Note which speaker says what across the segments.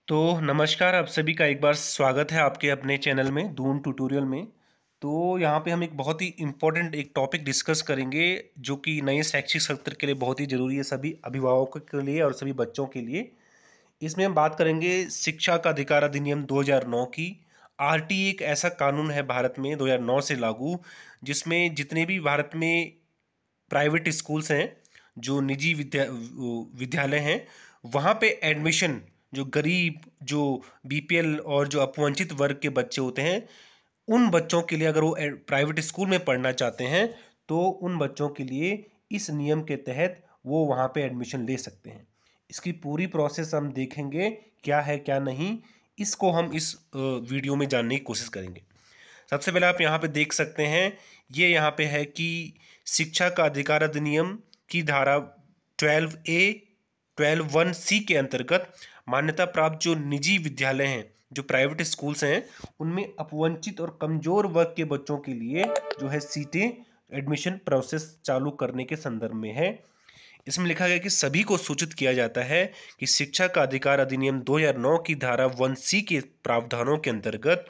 Speaker 1: तो नमस्कार, आप सभी का एक बार स्वागत है आपके अपने चैनल में दून ट्यूटोरियल में। तो यहाँ पे हम एक बहुत ही इम्पोर्टेंट एक टॉपिक डिस्कस करेंगे जो कि नए शैक्षिक सत्र के लिए बहुत ही ज़रूरी है, सभी अभिभावकों के लिए और सभी बच्चों के लिए। इसमें हम बात करेंगे शिक्षा का अधिकार अधिनियम 2009 की। आरटी एक ऐसा कानून है भारत में 2009 से लागू, जिसमें जितने भी भारत में प्राइवेट स्कूल्स हैं, जो निजी विद्यालय हैं, वहाँ पे एडमिशन जो गरीब, जो बीपीएल और जो अपवंचित वर्ग के बच्चे होते हैं, उन बच्चों के लिए अगर वो प्राइवेट स्कूल में पढ़ना चाहते हैं तो उन बच्चों के लिए इस नियम के तहत वो वहाँ पे एडमिशन ले सकते हैं। इसकी पूरी प्रोसेस हम देखेंगे, क्या है क्या नहीं, इसको हम इस वीडियो में जानने की कोशिश करेंगे। सबसे पहले आप यहाँ पे देख सकते हैं, ये यहाँ पे है कि शिक्षा का अधिकार अधिनियम की धारा 12A 12(1)(c) के अंतर्गत मान्यता प्राप्त जो निजी विद्यालय हैं, जो प्राइवेट स्कूल्स हैं, उनमें अपवंचित और कमजोर वर्ग के बच्चों के लिए जो है सीटें एडमिशन प्रोसेस चालू करने के संदर्भ में है। इसमें लिखा गया कि सभी को सूचित किया जाता है कि शिक्षा का अधिकार अधिनियम 2009 की धारा 1C के प्रावधानों के अंतर्गत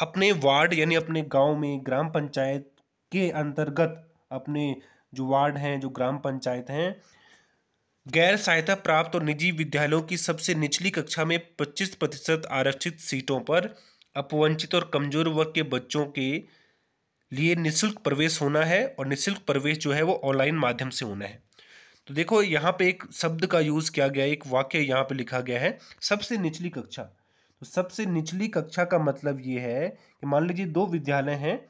Speaker 1: अपने वार्ड यानी अपने गांव में ग्राम पंचायत के अंतर्गत अपने जो वार्ड हैं, जो ग्राम पंचायत हैं, गैर सहायता प्राप्त और निजी विद्यालयों की सबसे निचली कक्षा में 25% आरक्षित सीटों पर अपवंचित और कमजोर वर्ग के बच्चों के लिए निःशुल्क प्रवेश होना है, और निःशुल्क प्रवेश जो है वो ऑनलाइन माध्यम से होना है। तो देखो यहाँ पे एक शब्द का यूज किया गया है, एक वाक्य यहाँ पे लिखा गया है, सबसे निचली कक्षा। तो सबसे निचली कक्षा का मतलब ये है कि मान लीजिए दो विद्यालय हैं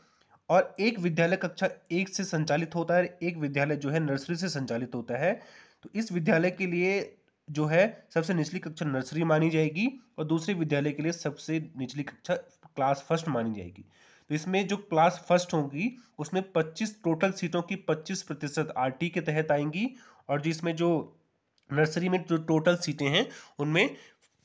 Speaker 1: और एक विद्यालय कक्षा 1 से संचालित होता है, एक विद्यालय जो है नर्सरी से संचालित होता है। तो इस विद्यालय के लिए जो है सबसे निचली कक्षा नर्सरी मानी जाएगी और दूसरे विद्यालय के लिए सबसे निचली कक्षा क्लास फर्स्ट मानी जाएगी। तो इसमें जो क्लास फर्स्ट होगी उसमें 25 टोटल सीटों की 25% आरटी के तहत आएंगी, और जिसमें जो नर्सरी में जो टोटल सीटें हैं उनमें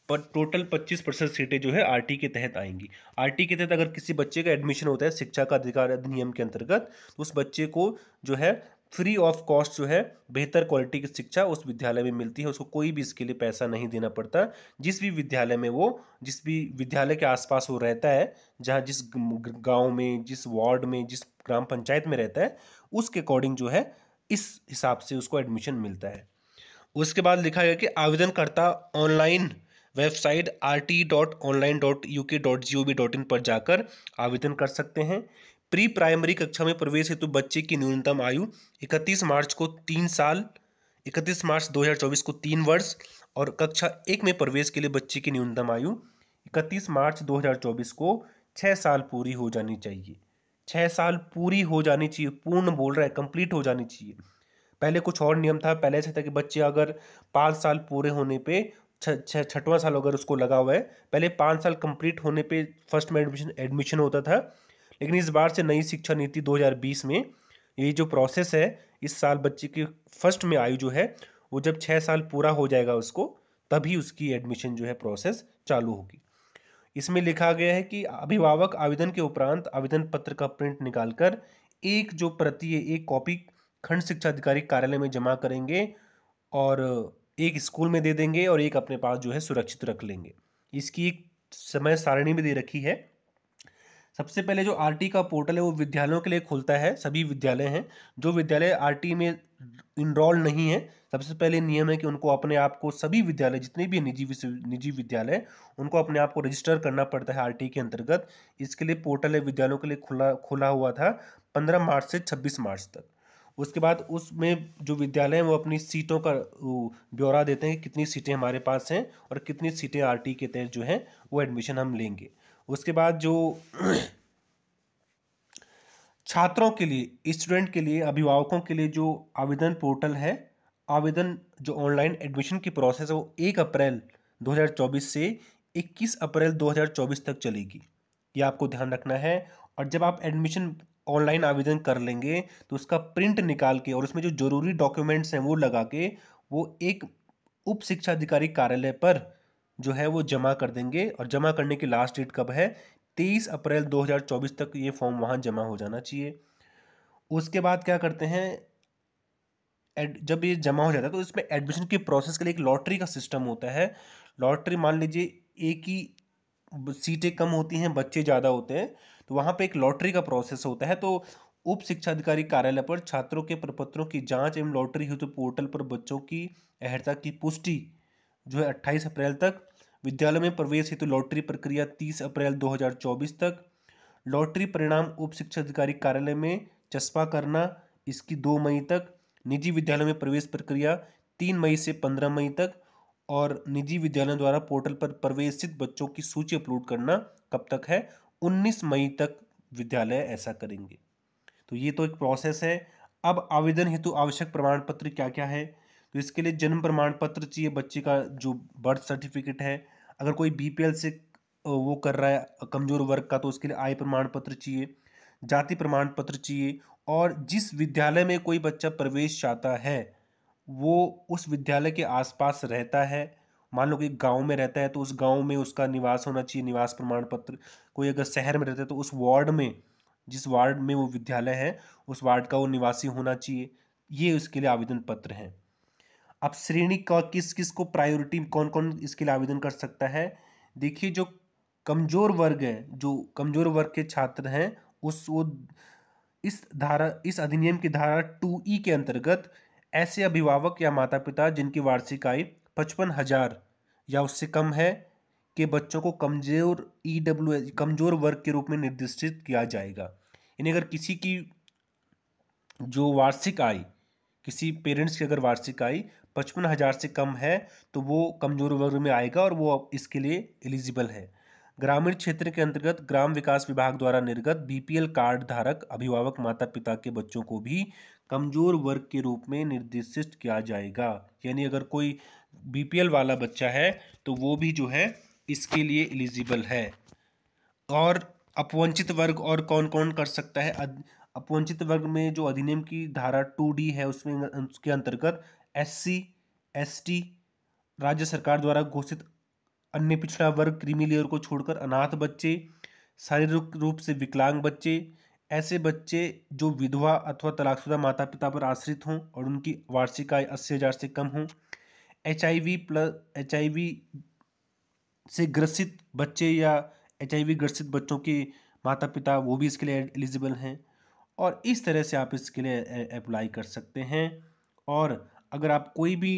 Speaker 1: पर टोटल 25% सीटें जो है आरटी के तहत आएंगी। आरटी के तहत अगर किसी बच्चे का एडमिशन होता है शिक्षा का अधिकार अधिनियम के अंतर्गत, तो उस बच्चे को जो है फ्री ऑफ कॉस्ट जो है बेहतर क्वालिटी की शिक्षा उस विद्यालय में मिलती है। उसको कोई भी इसके लिए पैसा नहीं देना पड़ता। जिस भी विद्यालय में वो, जिस भी विद्यालय के आसपास वो रहता है, जहाँ जिस गांव में, जिस वार्ड में, जिस ग्राम पंचायत में रहता है, उसके अकॉर्डिंग जो है इस हिसाब से उसको एडमिशन मिलता है। उसके बाद लिखा गया कि आवेदनकर्ता ऑनलाइन वेबसाइट rt.online.uk.gov.in पर जाकर आवेदन कर सकते हैं। प्री प्राइमरी कक्षा में प्रवेश हेतु बच्चे की न्यूनतम आयु 31 मार्च को 3 साल, 31 मार्च 2024 को 3 वर्ष, और कक्षा 1 में प्रवेश के लिए बच्चे की न्यूनतम आयु 31 मार्च 2024 को 6 साल पूरी हो जानी चाहिए। 6 साल पूरी हो जानी चाहिए, पूर्ण बोल रहा है, कंप्लीट हो जानी चाहिए। पहले कुछ और नियम था, पहले से था कि बच्चे अगर 5 साल पूरे होने पे छठवां साल अगर उसको लगा हुआ है, पहले 5 साल कंप्लीट होने पे फर्स्ट में एडमिशन होता था। लेकिन इस बार से नई शिक्षा नीति 2020 में ये जो प्रोसेस है, इस साल बच्चे की फर्स्ट में आयु जो है वो जब 6 साल पूरा हो जाएगा उसको, तभी उसकी एडमिशन जो है प्रोसेस चालू होगी। इसमें लिखा गया है कि अभिभावक आवेदन के उपरांत आवेदन पत्र का प्रिंट निकालकर एक जो प्रति है, एक कॉपी खंड शिक्षा अधिकारी कार्यालय में जमा करेंगे और एक स्कूल में दे देंगे और एक अपने पास जो है सुरक्षित रख लेंगे। इसकी एक समय सारणी भी दे रखी है। सबसे पहले जो आरटी का पोर्टल है वो विद्यालयों के लिए खुलता है, सभी विद्यालय हैं। जो विद्यालय आरटी में इनरोल नहीं है, सबसे पहले नियम है कि उनको अपने आप को, सभी विद्यालय जितने भी निजी विद्यालय, उनको अपने आप को रजिस्टर करना पड़ता है आरटी के अंतर्गत। इसके लिए पोर्टल है विद्यालयों के लिए खुला हुआ था 15 मार्च से 26 मार्च तक। उसके बाद उसमें जो विद्यालय हैं वो अपनी सीटों का ब्यौरा देते हैं कि कितनी सीटें हमारे पास हैं और कितनी सीटें आरटी के तहत जो हैं वो एडमिशन हम लेंगे। उसके बाद जो छात्रों के लिए, स्टूडेंट के लिए, अभिभावकों के लिए जो आवेदन पोर्टल है, आवेदन जो ऑनलाइन एडमिशन की प्रोसेस है वो 1 अप्रैल 2024 से 21 अप्रैल 2024 तक चलेगी। ये आपको ध्यान रखना है। और जब आप एडमिशन ऑनलाइन आवेदन कर लेंगे तो उसका प्रिंट निकाल के और उसमें जो जरूरी डॉक्यूमेंट्स हैं वो लगा के वो एक उप शिक्षा अधिकारी कार्यालय पर जो है वो जमा कर देंगे। और जमा करने की लास्ट डेट कब है? 23 अप्रैल 2024 तक ये फॉर्म वहाँ जमा हो जाना चाहिए। उसके बाद क्या करते हैं, जब ये जमा हो जाता है तो इसमें एडमिशन के प्रोसेस के लिए एक लॉटरी का सिस्टम होता है। लॉटरी, मान लीजिए एक ही सीटें कम होती हैं, बच्चे ज़्यादा होते हैं, तो वहाँ पे एक लॉटरी का प्रोसेस होता है। तो उप शिक्षा अधिकारी कार्यालय पर छात्रों के प्रपत्रों की जांच एवं लॉटरी हेतु पोर्टल पर बच्चों की अहर्ता की पुष्टि जो है 28 अप्रैल तक। विद्यालय में प्रवेश हेतु लॉटरी प्रक्रिया 30 अप्रैल 2024 तक। लॉटरी परिणाम उप शिक्षा अधिकारी कार्यालय में चस्पा करना, इसकी 2 मई तक। निजी विद्यालयों में प्रवेश प्रक्रिया 3 मई से 15 मई तक। और निजी विद्यालयों द्वारा पोर्टल पर प्रवेशित बच्चों की सूची अपलोड करना कब तक है? 19 मई तक विद्यालय ऐसा करेंगे। तो ये तो एक प्रोसेस है। अब आवेदन हेतु आवश्यक प्रमाण पत्र क्या क्या है? तो इसके लिए जन्म प्रमाण पत्र चाहिए, बच्चे का जो बर्थ सर्टिफिकेट है। अगर कोई बीपीएल से वो कर रहा है कमजोर वर्ग का, तो उसके लिए आय प्रमाण पत्र चाहिए, जाति प्रमाण पत्र चाहिए। और जिस विद्यालय में कोई बच्चा प्रवेश चाहता है वो उस विद्यालय के आसपास रहता है, मान लो कि गांव में रहता है तो उस गांव में उसका निवास होना चाहिए, निवास प्रमाण पत्र। कोई अगर शहर में रहता है तो उस वार्ड में, जिस वार्ड में वो विद्यालय है, उस वार्ड का वो निवासी होना चाहिए। ये उसके लिए आवेदन पत्र हैं। अब श्रेणी का किस किस को प्रायोरिटी, कौन कौन इसके लिए आवेदन कर सकता है? देखिए, जो कमजोर वर्ग है, जो कमजोर वर्ग के छात्र हैं, उस वो इस अधिनियम की धारा 2E के अंतर्गत ऐसे अभिभावक या माता पिता जिनकी वार्षिक आय 55,000 या उससे कम है के बच्चों को कमजोर EWS कमजोर वर्ग के रूप में निर्दिष्ट किया जाएगा। यानी अगर किसी की जो वार्षिक आय, किसी पेरेंट्स की अगर वार्षिक आय 55,000 से कम है तो वो कमजोर वर्ग में आएगा और वो इसके लिए एलिजिबल है। ग्रामीण क्षेत्र के अंतर्गत ग्राम विकास विभाग द्वारा निर्गत बीपीएल कार्ड धारक अभिभावक माता पिता के बच्चों को भी कमजोर वर्ग के रूप में निर्दिष्ट किया जाएगा। यानी अगर कोई बीपीएल वाला बच्चा है तो वो भी जो है इसके लिए एलिजिबल है। और अपवंचित वर्ग और कौन कौन कर सकता है? अपवंचित वर्ग में जो अधिनियम की धारा 2D है उसमें, उसके अंतर्गत SC ST, राज्य सरकार द्वारा घोषित अन्य पिछड़ा वर्ग, क्रीमी लेयर को छोड़कर अनाथ बच्चे, शारीरिक रूप से विकलांग बच्चे, ऐसे बच्चे जो विधवा अथवा तलाकशुदा माता पिता पर आश्रित हों और उनकी वार्षिक आय 80,000 से कम हो, HIV से ग्रसित बच्चे या HIV ग्रसित बच्चों के माता पिता, वो भी इसके लिए एलिजिबल हैं। और इस तरह से आप इसके लिए अप्लाई कर सकते हैं। और अगर आप कोई भी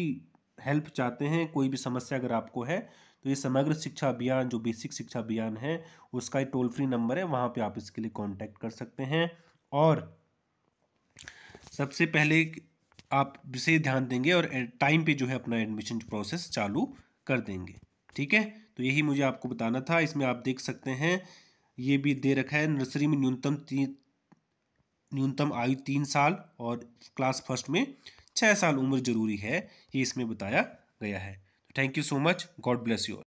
Speaker 1: हेल्प चाहते हैं, कोई भी समस्या अगर आपको है, तो ये समग्र शिक्षा अभियान, जो बेसिक शिक्षा अभियान है, उसका एक टोल फ्री नंबर है, वहाँ पे आप इसके लिए कांटेक्ट कर सकते हैं। और सबसे पहले आप इसे ध्यान देंगे और टाइम पे जो है अपना एडमिशन प्रोसेस चालू कर देंगे। ठीक है, तो यही मुझे आपको बताना था। इसमें आप देख सकते हैं ये भी दे रखा है, नर्सरी में न्यूनतम आयु 3 साल और क्लास फर्स्ट में 6 साल उम्र जरूरी है, ये इसमें बताया गया है। Thank you so much, God bless you.